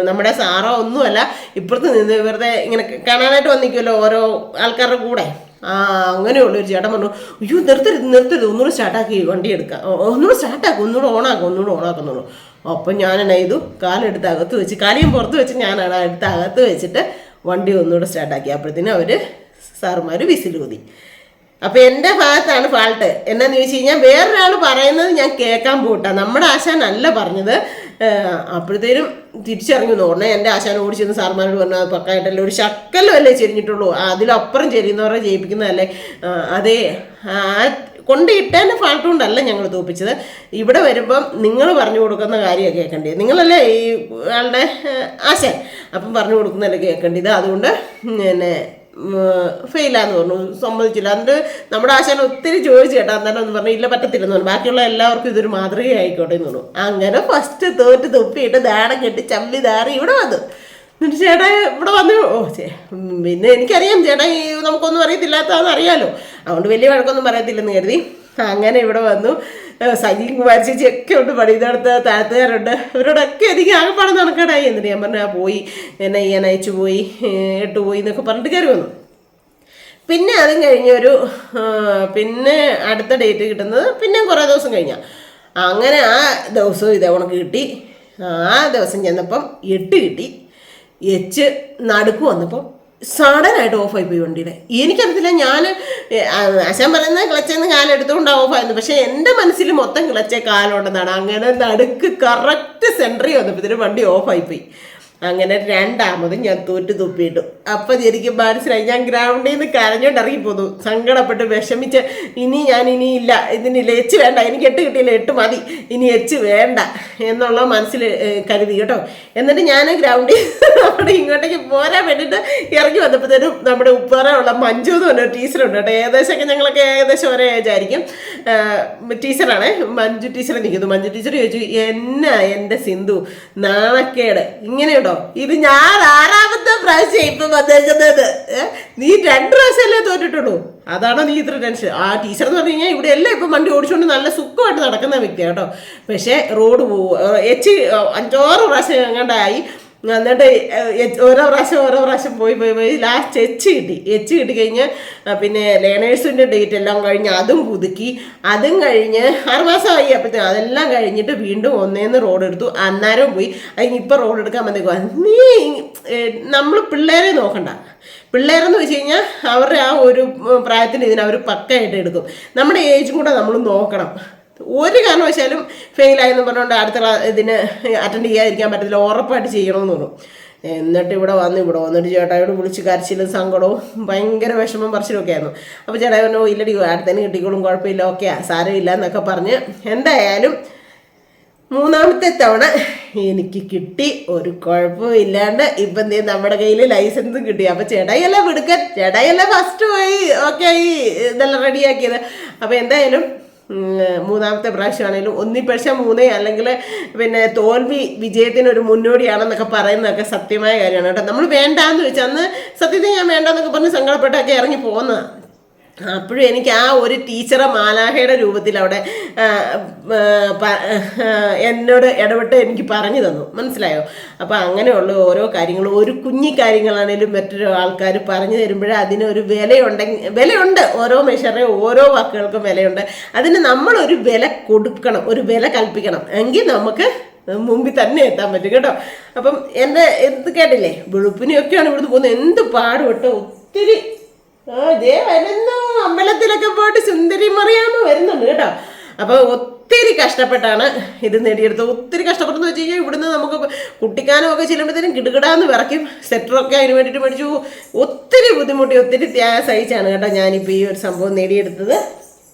നമ്മുടെ സാറോ ഒന്നുമല്ല, ഇപ്പുറത്ത് നിന്ന് വെറുതെ ഇങ്ങനെ കാണാനായിട്ട് വന്നിക്കുമല്ലോ ഓരോ ആൾക്കാരുടെ കൂടെ. അങ്ങനെയുള്ളൊരു ചേട്ടൻ പറഞ്ഞു, അയ്യോ നിർത്തരുത്, ഒന്നുകൂടെ സ്റ്റാർട്ടാക്കി വണ്ടി എടുക്കാം, ഒന്നുകൂടെ സ്റ്റാർട്ടാക്കും, ഒന്നുകൂടെ ഓണാക്കുന്നുള്ളൂ. അപ്പം ഞാൻ എന്നാ ചെയ്തു, കാലെടുത്ത് അകത്ത് വെച്ച്, കാലിയും പുറത്ത് വെച്ച് ഞാനാണ് എടുത്ത് അകത്ത് വെച്ചിട്ട് വണ്ടി ഒന്നുകൂടെ സ്റ്റാർട്ടാക്കി. അപ്പോഴത്തേനും അവർ സാറുമാർ വിസിലൂതി. അപ്പം എൻ്റെ ഭാഗത്താണ് ഫാൾട്ട്. എന്നാന്ന് ചോദിച്ചു കഴിഞ്ഞാൽ വേറൊരാൾ പറയുന്നത് ഞാൻ കേൾക്കാൻ പോട്ടാ, നമ്മുടെ ആശാനല്ല പറഞ്ഞത്. അപ്പോഴത്തേനും തിരിച്ചിറങ്ങി നോക്കണേ, എൻ്റെ ആശാൻ ഓടിച്ചെന്ന് സാറുമാരോട് പറഞ്ഞു, അത് പക്കായിട്ടല്ലേ, ഒരു ശക്കലും അല്ലേ ചെരിഞ്ഞിട്ടുള്ളൂ, അതിലപ്പുറം ചെരിയുന്നവരെ ജയിപ്പിക്കുന്നതല്ലേ. അതേ കൊണ്ടിട്ടതിൻ്റെ ഫാൾട്ട് കൊണ്ടല്ല ഞങ്ങൾ തോപ്പിച്ചത്. ഇവിടെ വരുമ്പം നിങ്ങൾ പറഞ്ഞു കൊടുക്കുന്ന കാര്യമാണ് കേൾക്കേണ്ടത്, നിങ്ങളല്ലേ ഈ ആളുടെ ആശാൻ, അപ്പം പറഞ്ഞു കൊടുക്കുന്നതല്ലേ കേൾക്കേണ്ടത്. അതുകൊണ്ട് പിന്നെ ഫെയിലാന്ന് പറഞ്ഞു, സമ്മതിച്ചില്ല. എന്നിട്ട് നമ്മുടെ ആശാൻ ഒത്തിരി ചോദിച്ചു കേട്ടോ, അന്നേരം ഒന്ന് പറഞ്ഞു ഇല്ല പറ്റത്തില്ലെന്ന് പറഞ്ഞു, ബാക്കിയുള്ള എല്ലാവർക്കും ഇതൊരു മാതൃകയായിക്കോട്ടെ എന്ന് പറഞ്ഞു. അങ്ങനെ ഫസ്റ്റ് തോറ്റ് തുപ്പിയിട്ട് ദാടം കെട്ടി ചമ്മി ദാറി ഇവിടെ വന്നു. എന്നിട്ട് ചേട്ടാ ഇവിടെ വന്നു. പിന്നെ എനിക്കറിയാം ചേട്ടാ നമുക്കൊന്നും അറിയത്തില്ലാത്തതെന്ന് അറിയാമല്ലോ, അതുകൊണ്ട് വലിയ വഴക്കൊന്നും പറയത്തില്ലെന്ന് കരുതി. അങ്ങനെ ഇവിടെ വന്നു. സജീൻ കുമാർ ചേച്ചിയൊക്കെ ഉണ്ട്, പണിതടുത്ത് താഴത്തുകാരുണ്ട്, ഇവരോടൊക്കെ എനിക്ക് ആകെപ്പാടെ നടക്കാനായി. എന്നിട്ട് ഞാൻ പറഞ്ഞു പോയി, എന്നെ ഞാൻ അയച്ചു പോയി, 8 പോയി എന്നൊക്കെ പറഞ്ഞിട്ട് കയറി വന്നു. പിന്നെ അതും കഴിഞ്ഞൊരു പിന്നെ അടുത്ത ഡേറ്റ് കിട്ടുന്നത് പിന്നെ കുറേ ദിവസം കഴിഞ്ഞാൽ. അങ്ങനെ ആ ദിവസവും ഇതേ ഉണക്ക് കിട്ടി. ആ ദിവസം ചെന്നപ്പം 8 കിട്ടി. എച്ച് നടുക്ക് വന്നപ്പോൾ സഡനായിട്ട് ഓഫായി പോയി വണ്ടിയുടെ. എനിക്കറിയത്തില്ല, ഞാൻ ആശാൻ പറയുന്നത് ക്ലച്ചെന്ന് കാലെടുത്തുകൊണ്ട് ഓഫായിരുന്നു, പക്ഷെ എൻ്റെ മനസ്സിൽ മൊത്തം ക്ലച്ചെ കാലുണ്ടെന്നാണ്. അങ്ങനെ നടുക്ക് കറക്റ്റ് സെൻറ്ററിൽ വന്നപ്പോൾ വണ്ടി ഓഫായിപ്പോയി. അങ്ങനെ രണ്ടാമതും ഞാൻ തോറ്റ് തുപ്പിയിട്ടു. അപ്പം എനിക്ക് മനസ്സിലായി, ഞാൻ ഗ്രൗണ്ടിൽ നിന്ന് കരഞ്ഞോണ്ട് ഇറങ്ങിപ്പോന്നു, സങ്കടപ്പെട്ട് വിഷമിച്ച് ഇനി ഇല്ല, ഇതിനില്ല, എച്ച് വേണ്ട, എനിക്ക് 8 കിട്ടിയില്ല, 8 മതി, ഇനി എച്ച് വേണ്ട എന്നുള്ള മനസ്സിൽ കരുതി കേട്ടോ. എന്നിട്ട് ഞാൻ ഗ്രൗണ്ടിൽ അവിടെ ഇങ്ങോട്ടേക്ക് പോരാൻ വേണ്ടിയിട്ട് ഇറങ്ങി വന്നപ്പോഴത്തേനും നമ്മുടെ ഉപ്പറയുള്ള മഞ്ജു എന്ന് പറഞ്ഞ ടീച്ചറുണ്ട് കേട്ടോ. ഏകദേശമൊക്കെ ഞങ്ങളൊക്കെ ഏകദേശം ഒരേ ഏജായിരിക്കും. ടീച്ചറാണ് മഞ്ജു ടീച്ചറെ നിൽക്കുന്നു. മഞ്ജു ടീച്ചർ ചോദിച്ചു, എന്നാ എൻ്റെ സിന്ധു നാണക്കേട് ഇങ്ങനെയുണ്ടോ? ഇത് ഞാൻ 6ാമത്തെ പ്രാവശ്യം ഇപ്പം വന്നേക്കുന്നത്, നീ 2 പ്രാവശ്യമല്ലേ തോറ്റിട്ടുള്ളൂ, അതാണോ നീ ഇത്ര ടെൻഷൻ? ആ ടീച്ചർ എന്ന് പറഞ്ഞു കഴിഞ്ഞാൽ ഇവിടെ എല്ലാം ഇപ്പം വണ്ടി ഓടിച്ചുകൊണ്ട് നല്ല സുഖമായിട്ട് നടക്കുന്ന വ്യക്തിയാണ് കേട്ടോ. പക്ഷേ റോഡ് പോകും, 5-6 പ്രാവശ്യം എങ്ങാണ്ടായി. എന്നിട്ട് ഓരോ പ്രാവശ്യം പോയി ലാസ്റ്റ് എച്ച് കിട്ടിക്കഴിഞ്ഞ് പിന്നെ ലേണേഴ്സിൻ്റെ ഡേറ്റ് എല്ലാം കഴിഞ്ഞ് അതും പുതുക്കി, അതും കഴിഞ്ഞ് 6 മാസമായി. അപ്പോഴത്തേക്കും അതെല്ലാം കഴിഞ്ഞിട്ട് വീണ്ടും ഒന്നേന്ന് റോഡ് എടുത്തു, അന്നേരം പോയി. അതിനിപ്പോൾ റോഡ് എടുക്കാൻ വന്നേക്കുവാ. നീ നമ്മൾ പിള്ളേരെ നോക്കണ്ട, പിള്ളേരെന്ന് വെച്ച് കഴിഞ്ഞാൽ അവരുടെ ആ ഒരു പ്രായത്തിന് ഇതിനവർ പക്കയായിട്ട് എടുക്കും. നമ്മുടെ ഏജും കൂടെ നമ്മൾ നോക്കണം. ഒരു കാരണവശാലും ഫെയിലായെന്ന് പറഞ്ഞുകൊണ്ട് അടുത്ത ഇതിന് അറ്റൻഡ് ചെയ്യാതിരിക്കാൻ പറ്റത്തില്ല, ഉറപ്പായിട്ട് ചെയ്യണമെന്ന് തോന്നും. എന്നിട്ട് ഇവിടെ വന്നിട്ട് ചേട്ടായോട് വിളിച്ച് കരച്ചിലും സങ്കടവും ഭയങ്കര വിഷമം പറച്ചിലൊക്കെ ആയിരുന്നു. അപ്പോൾ ചേട്ടായി പറഞ്ഞു ഇല്ലടി അടുത്തന്നെ കിട്ടിക്കോളും, കുഴപ്പമില്ല, ഓക്കെ സാരമില്ല എന്നൊക്കെ പറഞ്ഞ് എന്തായാലും 3ാമത്തെ തവണ എനിക്ക് കിട്ടി, ഒരു കുഴപ്പവും ഇല്ലാണ്ട്. ഇപ്പം നമ്മുടെ കയ്യിൽ ലൈസൻസും കിട്ടി. അപ്പോൾ ചേട്ടായിയല്ല മിടുക്കൻ, ചേട്ടായിയല്ല ഫസ്റ്റ് പോയി ഓക്കെ ആയി ഇതെല്ലാം റെഡിയാക്കിയത്. അപ്പോൾ എന്തായാലും മൂന്നാമത്തെ പ്രാവശ്യമാണെങ്കിലും ഒന്നിപ്പഴിച്ച 3 അല്ലെങ്കിൽ പിന്നെ തോൽവി വിജയത്തിനൊരു മുന്നോടിയാണെന്നൊക്കെ പറയുന്നതൊക്കെ സത്യമായ കാര്യമാണ് കേട്ടോ. നമ്മൾ വേണ്ടാന്ന് വെച്ചാൽ അന്ന് സത്യത്തിൽ ഞാൻ വേണ്ടാന്നൊക്കെ പറഞ്ഞ് സങ്കടപ്പെട്ടൊക്കെ ഇറങ്ങി പോകുന്നതാണ്. അപ്പോഴും എനിക്ക് ആ ഒരു ടീച്ചറെ മാലാഹയുടെ രൂപത്തിൽ അവിടെ എന്നോട് ഇടപെട്ട് എനിക്ക് പറഞ്ഞു തന്നു, മനസ്സിലായോ? അപ്പോൾ അങ്ങനെയുള്ള ഓരോ കാര്യങ്ങളും ഒരു കുഞ്ഞി കാര്യങ്ങളാണേലും മറ്റൊരു ആൾക്കാർ പറഞ്ഞു തരുമ്പോഴേ അതിനൊരു വിലയുണ്ട്. ഓരോ മനുഷ്യരുടെ ഓരോ വാക്കുകൾക്കും വിലയുണ്ട്. അതിന് നമ്മളൊരു വില കൊടുക്കണം, ഒരു വില കൽപ്പിക്കണം, എങ്കിൽ നമുക്ക് മുമ്പിൽ തന്നെ എത്താൻ പറ്റും കേട്ടോ. അപ്പം എൻ്റെ എന്ത് കേട്ടില്ലേ, വെളുപ്പിനെയൊക്കെയാണ് ഇവിടുന്ന് പോകുന്നത്. എന്ത് പാടുപെട്ടോ, ഒത്തിരി ഇതേ വരുന്നു. അമ്പലത്തിലൊക്കെ പോയിട്ട് സുന്ദരി മറിയാമ്മ വരുന്നുണ്ട് കേട്ടോ. അപ്പോൾ ഒത്തിരി കഷ്ടപ്പെട്ടാണ് ഇത് നേടിയെടുത്തത്. ഒത്തിരി കഷ്ടപ്പെട്ടെന്ന് വെച്ച് കഴിഞ്ഞാൽ ഇവിടുന്ന് നമുക്ക് കുട്ടിക്കാനമൊക്കെ ചെല്ലുമ്പോഴത്തേനും കിടുകിടാന്ന് വിറയ്ക്കും. സെറ്ററൊക്കെ അതിന് വേണ്ടിയിട്ട് മേടിച്ചു. ഒത്തിരി ബുദ്ധിമുട്ടി, ഒത്തിരി ത്യാഗം സഹിച്ചാണ് കേട്ടോ ഞാനിപ്പോൾ ഈ ഒരു സംഭവം നേടിയെടുത്തത്.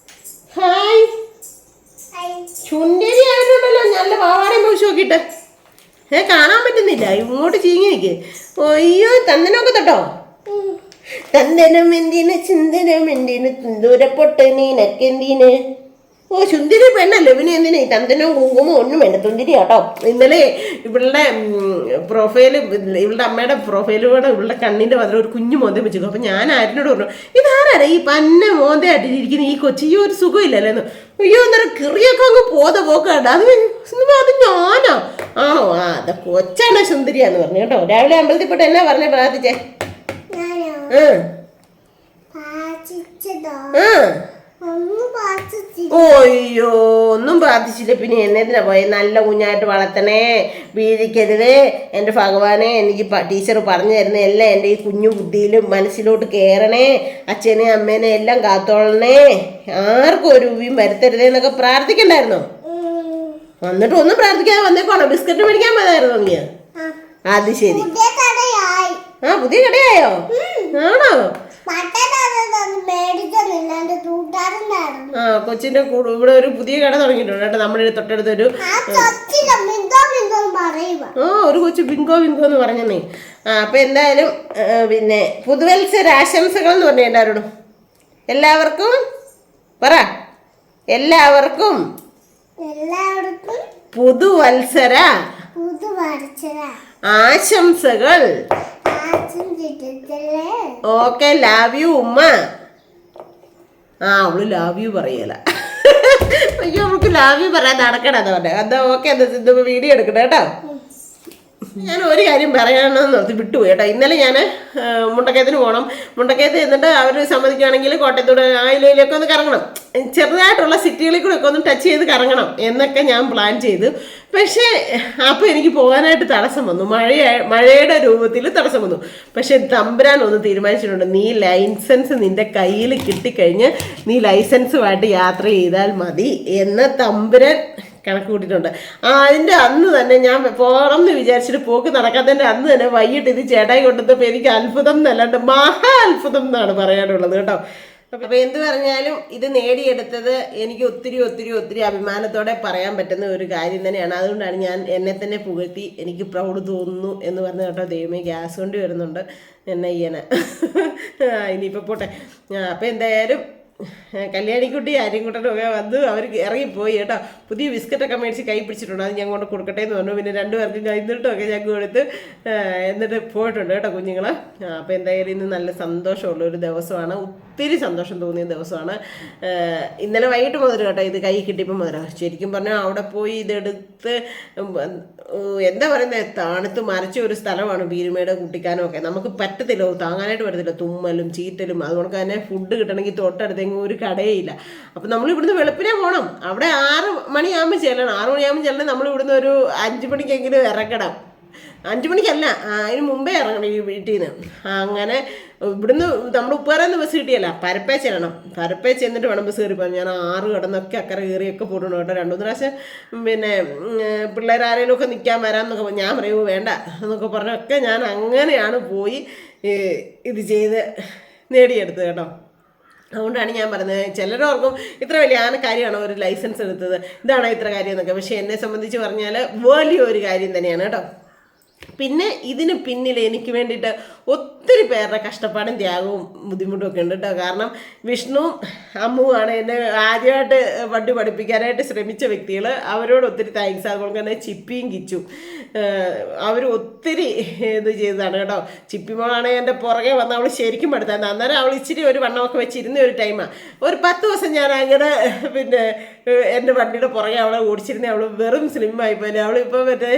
ഹായ്, ചുണ്ടേരി ആയിട്ടുണ്ടല്ലോ, നല്ല പാവാടയും പോയി നോക്കിയിട്ട് കാണാൻ പറ്റുന്നില്ല. ഇങ്ങോട്ട് ചീങ്ങി നിൽക്ക്. അയ്യോ, തന്നനൊക്കെ തൊട്ടോ. തന്തനം എന്തിന് ചിന്തനം എന്തിന് തുന്തൂരപ്പൊട്ട് നീനക്കെന്തിന്. ഓ, സുന്ദരി പെണ്ണല്ലേ, പിന്നെ എന്തിനാ ഈ തന്തനവും കുങ്കുമോ ഒന്നും വേണ്ട, തുന്തിരി കേട്ടോ. ഇന്നലെ ഇവളുടെ പ്രൊഫൈല്, ഇവളുടെ അമ്മയുടെ പ്രൊഫൈലൂടെ ഇവളുടെ കണ്ണിൻ്റെ പതിൽ ഒരു കുഞ്ഞു മോന്തം വെച്ചു. അപ്പം ഞാൻ ആരിനോട് പറഞ്ഞു, ഇതാരാ ഈ പന്ന മോന്തയായിട്ടിരിക്കുന്ന ഈ കൊച്ചി, ഈ ഒരു സുഖമില്ലല്ലോ. അയ്യോ, അന്നേരം കിറിയൊക്കെ അങ്ങ് പോക്കാണ്ട. അത് ഞാനോ? ആണോ? അത് കൊച്ചാണ് സുന്ദരിയാന്ന് പറഞ്ഞു കേട്ടോ. രാവിലെ അമ്പലത്തിൽ പോയിട്ട് എന്നാ പറഞ്ഞേ, പ്രാർത്ഥിച്ചേ? ഓയ്യോ, ഒന്നും പ്രാർത്ഥിച്ചില്ല. പിന്നെ എന്നതിനാ പോയെ? നല്ല കുഞ്ഞായിട്ട് വളർത്തണേ, വീഴിക്കരുത് എൻ്റെ ഭഗവാനെ. എനിക്ക് ടീച്ചർ പറഞ്ഞു തരുന്ന എല്ലാം എൻ്റെ ഈ കുഞ്ഞു ബുദ്ധിയിലും മനസ്സിലോട്ട് കയറണേ. അച്ഛനെ അമ്മേനെ എല്ലാം കാത്തോളണേ, ആർക്കും ഒരു ഉവിയും വരുത്തരുതേ എന്നൊക്കെ പ്രാർത്ഥിക്കണ്ടായിരുന്നോ? എന്നിട്ട് ഒന്നും പ്രാർത്ഥിക്കാതെ വന്നേക്കോണോ? ബിസ്ക്കറ്റ് മേടിക്കാൻ പോയതായിരുന്നു നീ? അത് ശരി. ആ, പുതിയ കടയായോ? ആണോ? ആ, കൊച്ചിന്റെ ഇവിടെ ഒരു പുതിയ കട തുടങ്ങിയിട്ടുണ്ട് കേട്ടോ. നമ്മുടെ തൊട്ടടുത്തൊരു ഒരു കൊച്ചു ബിങ്കോ എന്ന് പറഞ്ഞേ. അപ്പൊ എന്തായാലും പിന്നെ പുതുവത്സരാശംസകൾ എന്ന് പറഞ്ഞു എല്ലാവരോടും. എല്ലാവർക്കും പറ, എല്ലാവർക്കും പുതുവത്സര ആശംസകൾ. ഓക്കെ, ലവ് യു ഉമ്മ. അവള് ലവ് യു പറയല. അയ്യോ, അവൾക്ക് ലവ് യു പറയാൻ നടക്കണത് പറഞ്ഞെ. എന്താ ഓക്കെ, എന്താ വീഡിയോ എടുക്കട്ടെ കേട്ടോ. ഞാൻ ഒരു കാര്യം പറയാനെന്ന് നിർത്തി വിട്ടുപോയി കേട്ടോ. ഇന്നലെ ഞാൻ മുണ്ടക്കയത്തിന് പോകണം. മുണ്ടക്കയത്ത് എന്നിട്ട് അവർ സമ്മതിക്കുകയാണെങ്കിൽ കോട്ടയത്തോട് ആയിലയിലൊക്കെ ഒന്ന് കറങ്ങണം, ചെറുതായിട്ടുള്ള സിറ്റികളിൽ കൂടെ ഒക്കെ ഒന്ന് ടച്ച് ചെയ്ത് കറങ്ങണം എന്നൊക്കെ ഞാൻ പ്ലാൻ ചെയ്തു. പക്ഷേ അപ്പോൾ എനിക്ക് പോകാനായിട്ട് തടസ്സം വന്നു, മഴയുടെ രൂപത്തിൽ തടസ്സം വന്നു. പക്ഷെ തമ്പുരാൻ ഒന്ന് തീരുമാനിച്ചിട്ടുണ്ട്, നീ ലൈസൻസ് നിൻ്റെ കയ്യിൽ കിട്ടിക്കഴിഞ്ഞ് നീ ലൈസൻസുമായിട്ട് യാത്ര ചെയ്താൽ മതി എന്ന് തമ്പുരാൻ കണക്ക് കൂട്ടിയിട്ടുണ്ട്. അതിൻ്റെ അന്ന് തന്നെ ഞാൻ പോകണം എന്ന് വിചാരിച്ചിട്ട് പോക്ക് നടക്കാത്തതിൻ്റെ അന്ന് തന്നെ വൈകിട്ട് ഇത് ചേട്ടായി കൊണ്ടുവന്നപ്പോൾ എനിക്ക് അത്ഭുതം എന്നല്ലാണ്ട് മഹാ അത്ഭുതം എന്നാണ് പറയാനുള്ളത് കേട്ടോ. അപ്പോൾ എന്ത് പറഞ്ഞാലും ഇത് നേടിയെടുത്തത് എനിക്ക് ഒത്തിരി ഒത്തിരി ഒത്തിരി അഭിമാനത്തോടെ പറയാൻ പറ്റുന്ന ഒരു കാര്യം തന്നെയാണ്. അതുകൊണ്ടാണ് ഞാൻ എന്നെ തന്നെ പുകഴ്ത്തി എനിക്ക് പ്രൗഡ് തോന്നുന്നു എന്ന് പറഞ്ഞു കേട്ടോ. ദൈവമേ, ഗ്യാസ് കൊണ്ട് വരുന്നുണ്ട്, എന്നെ ചെയ്യണേ. ഇനിയിപ്പോൾ പോട്ടെ. അപ്പോൾ എന്തായാലും കല്യാണിക്കുട്ടി ആര്യൻകുട്ടനും ഒക്കെ വന്ന് അവർ ഇറങ്ങിപ്പോയി കേട്ടോ. പുതിയ ബിസ്ക്കറ്റൊക്കെ മേടിച്ച് കൈ പിടിച്ചിട്ടുണ്ട്, അത് ഞാൻ കൊണ്ട് കൊടുക്കട്ടെ എന്ന് പറഞ്ഞു. പിന്നെ 2 പേർക്കും കഴിഞ്ഞിട്ടൊക്കെ ഞാൻ കൊടുത്ത് എന്നിട്ട് പോയിട്ടുണ്ട് കേട്ടോ കുഞ്ഞുങ്ങൾ. അപ്പോൾ എന്തായാലും ഇന്ന് നല്ല സന്തോഷമുള്ളൊരു ദിവസമാണ്, ഒത്തിരി സന്തോഷം തോന്നിയ ദിവസമാണ്. ഇന്നലെ വൈകിട്ട് മുതൽ കേട്ടോ ഇത് കൈ കിട്ടിയപ്പോൾ മുതൽ. ശരിക്കും പറഞ്ഞാൽ അവിടെ പോയി ഇതെടുത്ത് എന്താ പറയുന്നത്, തണുത്ത് മരച്ച ഒരു സ്ഥലമാണ് പീരുമേട് കുട്ടിക്കാനും ഒക്കെ. നമുക്ക് പറ്റത്തില്ല, താങ്ങാനായിട്ട് പറ്റത്തില്ല, തുമ്മലും ചീറ്റലും. അതുകൊണ്ട് തന്നെ ഫുഡ് കിട്ടണമെങ്കിൽ തൊട്ടടുത്തെങ്കിലും ഒരു കടയില്ല. അപ്പം നമ്മൾ ഇവിടുന്ന് വെളുപ്പിനെ പോകണം, അവിടെ 6 മണിയാകുമ്പോൾ ചെല്ലണം. 6 മണിയാകുമ്പോൾ ചെല്ലണം. നമ്മൾ ഇവിടുന്ന് ഒരു 5 മണിക്കെങ്കിലും ഇറങ്ങണം. 5 മണിക്കല്ല, അതിന് മുമ്പേ ഇറങ്ങണം ഈ വീട്ടിൽ നിന്ന്. അങ്ങനെ ഇവിടുന്ന് നമ്മൾ ഉപ്പുകരന്ന് ബസ് കിട്ടിയല്ല, പരപ്പേ ചെല്ലണം. പരപ്പേ ചെന്നിട്ട് വേണം ബസ് കയറി പോകാൻ. ഞാൻ 6 കടന്നൊക്കെ അക്കരെ കയറിയൊക്കെ പോയിട്ടുണ്ട് കേട്ടോ. 2-3 പ്രാവശ്യം പിന്നെ പിള്ളേരാരേലും ഒക്കെ നിൽക്കാൻ വരാമെന്നൊക്കെ ഞാൻ പറയുമോ വേണ്ട എന്നൊക്കെ പറഞ്ഞൊക്കെ ഞാൻ അങ്ങനെയാണ് പോയി ഇത് ചെയ്ത് നേടിയെടുത്തത് കേട്ടോ. അതുകൊണ്ടാണ് ഞാൻ പറഞ്ഞത്, ചിലരോർക്കും ഇത്ര വലിയ കാര്യമാണോ ഒരു ലൈസൻസ് എടുത്തത്, ഇതാണോ ഇത്ര കാര്യം എന്നൊക്കെ. പക്ഷേ എന്നെ സംബന്ധിച്ച് പറഞ്ഞാൽ വലിയൊരു കാര്യം തന്നെയാണ് കേട്ടോ. പിന്നെ ഇതിന് പിന്നിൽ എനിക്ക് വേണ്ടിയിട്ട് ഒത്തിരി പേരുടെ കഷ്ടപ്പാടും ത്യാഗവും ബുദ്ധിമുട്ടും ഒക്കെ ഉണ്ട് കേട്ടോ. കാരണം വിഷ്ണുവും അമ്മുവാണ് എന്നെ ആദ്യമായിട്ട് വണ്ടി പഠിപ്പിക്കാനായിട്ട് ശ്രമിച്ച വ്യക്തികൾ. അവരോട് ഒത്തിരി താങ്ക്സ്. അതുപോലെ തന്നെ ചിപ്പിയും കിച്ചും അവർ ഒത്തിരി ഇത് ചെയ്തതാണ് കേട്ടോ. ചിപ്പിമോളാണെങ്കിൽ എൻ്റെ പുറകെ വന്ന് അവൾ ശരിക്കും പഠിത്തായിരുന്നു. അന്നേരം അവൾ ഇച്ചിരി ഒരു വണ്ണമൊക്കെ വെച്ചിരുന്ന ഒരു ടൈമാണ്. ഒരു 10 ദിവസം ഞാൻ അങ്ങനെ പിന്നെ എൻ്റെ വണ്ടിയുടെ പുറകെ അവളെ ഓടിച്ചിരുന്ന അവൾ വെറും സ്ലിമ്മായി പോലെ. അവളിപ്പോൾ മറ്റേ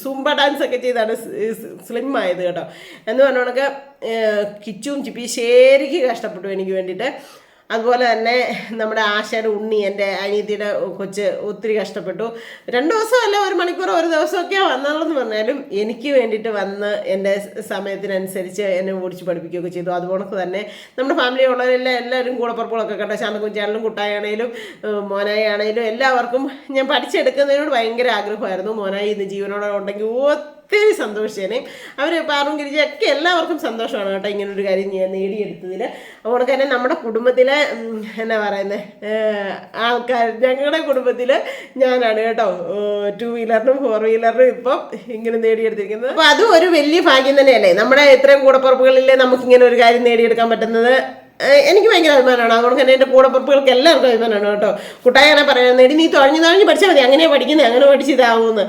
സുംബ ഡാൻസ് ഒക്കെ ചെയ്താണ് സ്ലിം ആയത് കേട്ടോ. എന്ന് പറഞ്ഞോണക്ക് കിച്ചും ചിപ്പി ശരിക്കും കഷ്ടപ്പെട്ടു എനിക്ക് വേണ്ടിയിട്ട്. അതുപോലെ തന്നെ നമ്മുടെ ആശയുടെ ഉണ്ണി, എൻ്റെ അനിയത്തിയുടെ കൊച്ച്, ഒത്തിരി കഷ്ടപ്പെട്ടു. 2 ദിവസമല്ല, 1 മണിക്കൂറോ 1 ദിവസമൊക്കെയാണ് വന്നതെന്ന് പറഞ്ഞാലും എനിക്ക് വേണ്ടിയിട്ട് വന്ന് എൻ്റെ സമയത്തിനനുസരിച്ച് എന്നെ ഓടിച്ച് പഠിപ്പിക്കുകയൊക്കെ ചെയ്തു. അതുപോലെ തന്നെ നമ്മുടെ ഫാമിലിയുള്ളവരെല്ലാം എല്ലാവരും കൂടപ്പുറപ്പുകളൊക്കെ കണ്ട ശാന്തകുഞ്ചാണെങ്കിലും കുട്ടായാണേലും മോനായി ആണേലും എല്ലാവർക്കും ഞാൻ പഠിച്ചെടുക്കുന്നതിനോട് ഭയങ്കര ആഗ്രഹമായിരുന്നു. മോനായി ഇന്ന് ജീവനോടെ ഉണ്ടെങ്കിൽ ഒത്തിരി സന്തോഷിച്ചേനെ. അവർ പാറും ഗിരിജയൊക്കെ എല്ലാവർക്കും സന്തോഷമാണ് കേട്ടോ ഇങ്ങനൊരു കാര്യം ഞാൻ നേടിയെടുത്തതിൽ. അതുകൊണ്ട് തന്നെ നമ്മുടെ കുടുംബത്തിലെ എന്നാ പറയുന്നത് ആൾക്കാർ, ഞങ്ങളുടെ കുടുംബത്തിൽ ഞാനാണ് കേട്ടോ 2 വീലറിനും 4 വീലറിനും ഇപ്പം ഇങ്ങനെ നേടിയെടുത്തിരിക്കുന്നത്. അപ്പോൾ അതും ഒരു വലിയ ഭാഗ്യം തന്നെയല്ലേ. നമ്മുടെ ഇത്രയും കൂടപ്പുറപ്പുകളിലെ നമുക്കിങ്ങനെ ഒരു കാര്യം നേടിയെടുക്കാൻ പറ്റുന്നത് എനിക്ക് ഭയങ്കര അഭിമാനമാണ്. അതുകൊണ്ട് തന്നെ എൻ്റെ കൂടപ്പുറപ്പുകൾക്ക് എല്ലാവർക്കും അഭിമാനമാണ് കേട്ടോ. കുട്ടായാണ് പറയുന്നത്, നീ തുഴഞ്ഞു പഠിച്ചാൽ മതി, അങ്ങനെ പഠിക്കുന്നത്, അങ്ങനെ പഠിച്ചിതാവുമെന്ന്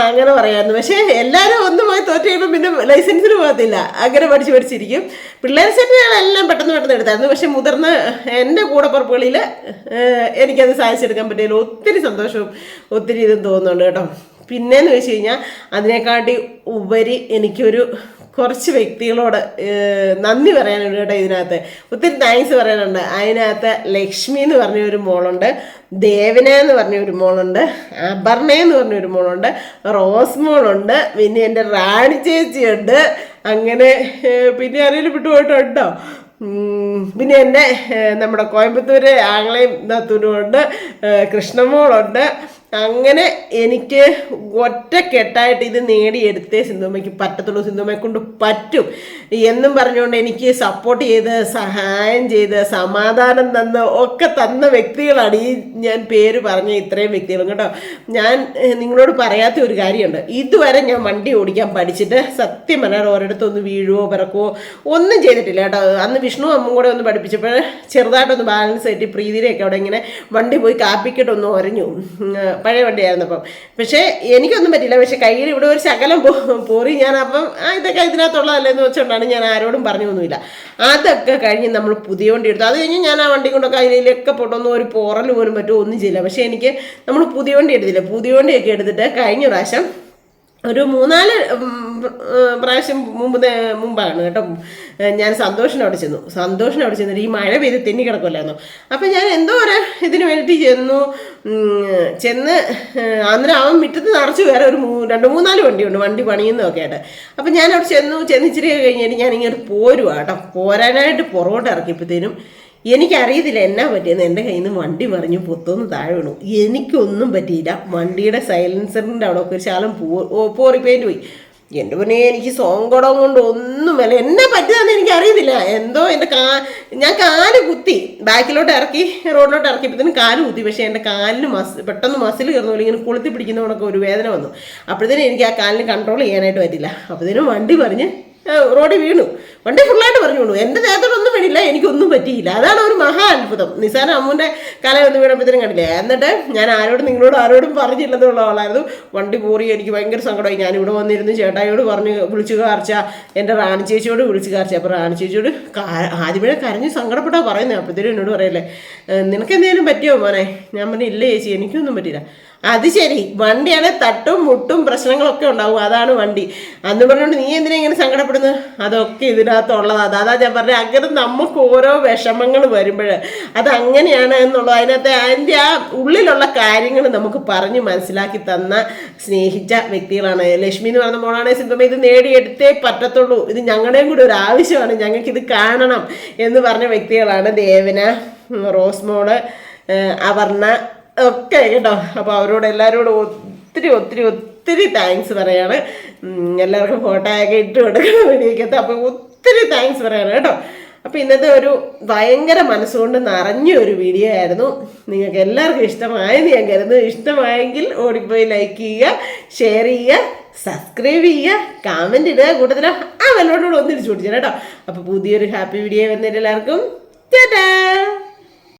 അങ്ങനെ പറയാമായിരുന്നു. പക്ഷേ എല്ലാവരും ഒന്നുമായി തോറ്റ് കഴിയുമ്പോൾ പിന്നെ ലൈസൻസിന് പോകത്തില്ല, അങ്ങനെ പഠിച്ചിരിക്കും. പിള്ളേർ സെറ്റിനെല്ലാം പെട്ടെന്ന് എടുത്തായിരുന്നു. പക്ഷെ മുതിർന്ന എൻ്റെ കൂടപ്പുറപ്പുകളിൽ എനിക്കത് സാധിച്ചെടുക്കാൻ പറ്റിയില്ല. ഒത്തിരി സന്തോഷവും ഒത്തിരി ഇതും തോന്നുന്നുണ്ട് കേട്ടോ. പിന്നെയെന്ന് വെച്ച് കഴിഞ്ഞാൽ അതിനെക്കാട്ടി ഉപരി എനിക്കൊരു കുറച്ച് വ്യക്തികളോട് നന്ദി പറയാനുണ്ട് കേട്ടോ. ഇതിനകത്ത് ഒത്തിരി താങ്ക്സ് പറയാനുണ്ട്. അതിനകത്ത് ലക്ഷ്മി എന്ന് പറഞ്ഞൊരു മോളുണ്ട്, ദേവന എന്ന് പറഞ്ഞൊരു മോളുണ്ട്, അപർണ എന്ന് പറഞ്ഞൊരു മോളുണ്ട്, റോസ് മോളുണ്ട്, പിന്നെ എൻ്റെ റാണി ചേച്ചിയുണ്ട്. അങ്ങനെ പിന്നെ ആരെങ്കിലും വിട്ടുപോയിട്ടുണ്ടോ? പിന്നെ എൻ്റെ നമ്മുടെ കോയമ്പത്തൂർ ആങ്ങളെയും നത്തൂരുമുണ്ട്, കൃഷ്ണമോളുണ്ട്. അങ്ങനെ എനിക്ക് ഒറ്റക്കെട്ടായിട്ട് ഇത് നേടിയെടുത്തേ സിന്ധുമ്മയ്ക്ക് പറ്റത്തുള്ളൂ, സിന്ധുമ്മയെ കൊണ്ട് പറ്റും എന്നും പറഞ്ഞുകൊണ്ട് എനിക്ക് സപ്പോർട്ട് ചെയ്ത് സഹായം ചെയ്ത് സമാധാനം തന്ന് ഒക്കെ തന്ന വ്യക്തികളാണ് ഈ ഞാൻ പേര് പറഞ്ഞ ഇത്രയും വ്യക്തികളും കേട്ടോ. ഞാൻ നിങ്ങളോട് പറയാത്ത ഒരു കാര്യമുണ്ട്. ഇതുവരെ ഞാൻ വണ്ടി ഓടിക്കാൻ പഠിച്ചിട്ട് സത്യം പറഞ്ഞാൽ ഒരിടത്തൊന്ന് വീഴുവോ പിറക്കുവോ ഒന്നും ചെയ്തിട്ടില്ല കേട്ടോ. അന്ന് വിഷ്ണു അമ്മും കൂടെ ഒന്ന് പഠിപ്പിച്ചപ്പോൾ ചെറുതായിട്ടൊന്ന് ബാലൻസ് ആയിട്ട് പ്രീതിയിലേക്ക് അവിടെ ഇങ്ങനെ വണ്ടി പോയി കാപ്പിക്കിട്ടൊന്ന് ഒരഞ്ഞു, പഴയ വണ്ടിയായിരുന്നു അപ്പം. പക്ഷേ എനിക്കൊന്നും പറ്റില്ല. പക്ഷെ കയ്യിൽ ഇവിടെ ഒരു ശകലം പോറി. ഞാൻ അപ്പം ഇതൊക്കെ ഇതിനകത്തുള്ളതല്ലെന്ന് വെച്ചുകൊണ്ടാണ് ഞാൻ ആരോടും പറഞ്ഞൊന്നുമില്ല. അതൊക്കെ കഴിഞ്ഞ് നമ്മൾ പുതിയ വണ്ടി എടുത്തു. അത് കഴിഞ്ഞ് ഞാൻ ആ വണ്ടി കൊണ്ടൊക്കെ അതിലൊക്കെ പൊട്ടൊന്നും ഒരു പോറൽ പോലും പറ്റുമോ ഒന്നും ചെയ്യില്ല. പക്ഷേ എനിക്ക് നമ്മൾ പുതിയ വണ്ടി എടുത്തില്ല. പുതിയ വണ്ടിയൊക്കെ എടുത്തിട്ട് കഴിഞ്ഞ പ്രാവശ്യം ഒരു 3-4 പ്രാവശ്യം മുമ്പാണ് കേട്ടോ ഞാൻ സന്തോഷിനെ അവിടെ ചെന്നിട്ട് ഈ മഴ പെയ്ത് തെന്നി കിടക്കുമല്ലായിരുന്നു. അപ്പം ഞാൻ എന്തോ ഒരു ഇതിന് വേണ്ടിയിട്ട് ചെന്ന് അന്നേരം അവൻ മുറ്റത്ത് നിറച്ച് വേറെ ഒരു 2-3-4 വണ്ടിയുണ്ട്, വണ്ടി പണിയുന്നതൊക്കെ ആയിട്ട്. അപ്പം ഞാൻ അവിടെ ചെന്നിച്ചിരി കഴിഞ്ഞിട്ട് ഞാൻ ഇങ്ങോട്ട് പോരുവാ കേട്ടോ. പോരാനായിട്ട് പുറകോട്ട് ഇറക്കിയപ്പോഴത്തേനും എനിക്കറിയത്തില്ല എന്നാ പറ്റിയെന്ന്. എൻ്റെ കയ്യിൽ നിന്ന് വണ്ടി മറിഞ്ഞു പൊത്തൊന്ന് താഴെ വീണു. എനിക്കൊന്നും പറ്റിയില്ല. വണ്ടിയുടെ സൈലൻസറിൻ്റെ അവിടെ ഒക്കെ ഒരു ശാലം പോറിപ്പോയിട്ട് പോയി. എൻ്റെ പിന്നെ എനിക്ക് സോങ്കടം കൊണ്ട് ഒന്നുമല്ല. എന്നെ പറ്റിയതെന്ന് എനിക്കറിയത്തില്ല. എന്തോ എൻ്റെ ഞാൻ കാല് കുത്തി ബാക്കിലോട്ട് ഇറക്കി റോഡിലോട്ട് ഇറക്കിയപ്പോഴത്തേനും കാല് കുത്തി. പക്ഷേ എൻ്റെ കാലിന് പെട്ടെന്ന് മസിൽ കയറുന്ന പോലെ ഇങ്ങനെ കൊളുത്തി പിടിക്കുന്നവണൊക്കെ ഒരു വേദന വന്നു. അപ്പോഴത്തേനും എനിക്ക് ആ കാലിന് കൺട്രോൾ ചെയ്യാനായിട്ട് പറ്റില്ല. അപ്പോഴത്തേനും വണ്ടി പറഞ്ഞ് റോഡിൽ വീണു. വണ്ടി ഫുള്ളായിട്ട് പറഞ്ഞു വീണു. എൻ്റെ ദേഹത്തോടൊന്നും വീണില്ല, എനിക്കൊന്നും പറ്റിയില്ല. അതാണ് ഒരു മഹാ അത്ഭുതം. നിസാന അമ്മൂൻ്റെ കലയൊന്നും വീണപ്പോഴത്തേനും കണ്ടില്ലേ. എന്നിട്ട് ഞാൻ നിങ്ങളോട് ആരോടും പറഞ്ഞില്ലെന്നുള്ള ആളായിരുന്നു. വണ്ടി പോറി എനിക്ക് ഭയങ്കര സങ്കടമായി. ഞാനിവിടെ വന്നിരുന്നു ചേട്ടായിയോട് പറഞ്ഞ് വിളിച്ചു കാർച്ച, എൻ്റെ റാണി ചേച്ചിയോട് വിളിച്ച് കാർച്ച. അപ്പോൾ റാണി ചേച്ചിയോട് ആദ്യമേ കരഞ്ഞ് സങ്കടപ്പെട്ടാ പറയുന്നത്. അപ്പോഴത്തേനും എന്നോട് പറയല്ലേ, നിനക്ക് എന്തെങ്കിലും പറ്റിയോ മോനെ? ഞാൻ പറഞ്ഞു ഇല്ല ചേച്ചി, എനിക്കൊന്നും പറ്റില്ല. അത് ശരി, വണ്ടിയാണ് തട്ടും മുട്ടും പ്രശ്നങ്ങളൊക്കെ ഉണ്ടാവും, അതാണ് വണ്ടി. അന്ന് പറഞ്ഞുകൊണ്ട് നീ എന്തിനാ ഇങ്ങനെ സങ്കടപ്പെടുന്നത്? അതൊക്കെ ഇതിനകത്തുള്ളതാണ്. അതാ ഞാൻ പറഞ്ഞത്, അങ്ങനെ നമുക്ക് ഓരോ വിഷമങ്ങൾ വരുമ്പോൾ അതങ്ങനെയാണ് എന്നുള്ളത്. അതിൻ്റെ ആ ഉള്ളിലുള്ള കാര്യങ്ങൾ നമുക്ക് പറഞ്ഞ് മനസ്സിലാക്കി തന്ന സ്നേഹിച്ച വ്യക്തികളാണ്. ലക്ഷ്മി എന്ന് പറഞ്ഞ മോളാണെങ്കിൽ സിന്ധുമ്മ ഇത് നേടിയെടുത്തേ പറ്റത്തുള്ളൂ, ഇത് ഞങ്ങളുടെയും കൂടി ഒരു ആവശ്യമാണ്, ഞങ്ങൾക്കിത് കാണണം എന്ന് പറഞ്ഞ വ്യക്തികളാണ് ദേവന, റോസ് മോള്, അപർണ ഒക്കെ കേട്ടോ. അപ്പോൾ അവരോട് എല്ലാവരോടും ഒത്തിരി ഒത്തിരി ഒത്തിരി താങ്ക്സ് പറയാണ്. എല്ലാവർക്കും ഫോട്ടോയൊക്കെ ഇട്ട് കൊടുക്കുന്ന വീഡിയോക്കകത്ത്. അപ്പോൾ ഒത്തിരി താങ്ക്സ് പറയാണ് കേട്ടോ. അപ്പോൾ ഇന്നത്തെ ഒരു ഭയങ്കര മനസ്സുകൊണ്ട് നിറഞ്ഞ ഒരു വീഡിയോ ആയിരുന്നു. നിങ്ങൾക്ക് എല്ലാവർക്കും ഇഷ്ടമായെന്ന് ഞാൻ കരുതുന്നു. ഇഷ്ടമായെങ്കിൽ ഓടിപ്പോയി ലൈക്ക് ചെയ്യുക, ഷെയർ ചെയ്യുക, സബ്സ്ക്രൈബ് ചെയ്യുക, കമൻറ്റ് ഇടുക, കൂടുതൽ ആ വെല്ലോടുകൂടെ ഒന്ന് ഇടിച്ചു പൊട്ടിച്ചു കേട്ടോ. അപ്പൊ പുതിയൊരു ഹാപ്പി വീഡിയോ വരുന്നതിൽ എല്ലാവർക്കും ടാറ്റാ.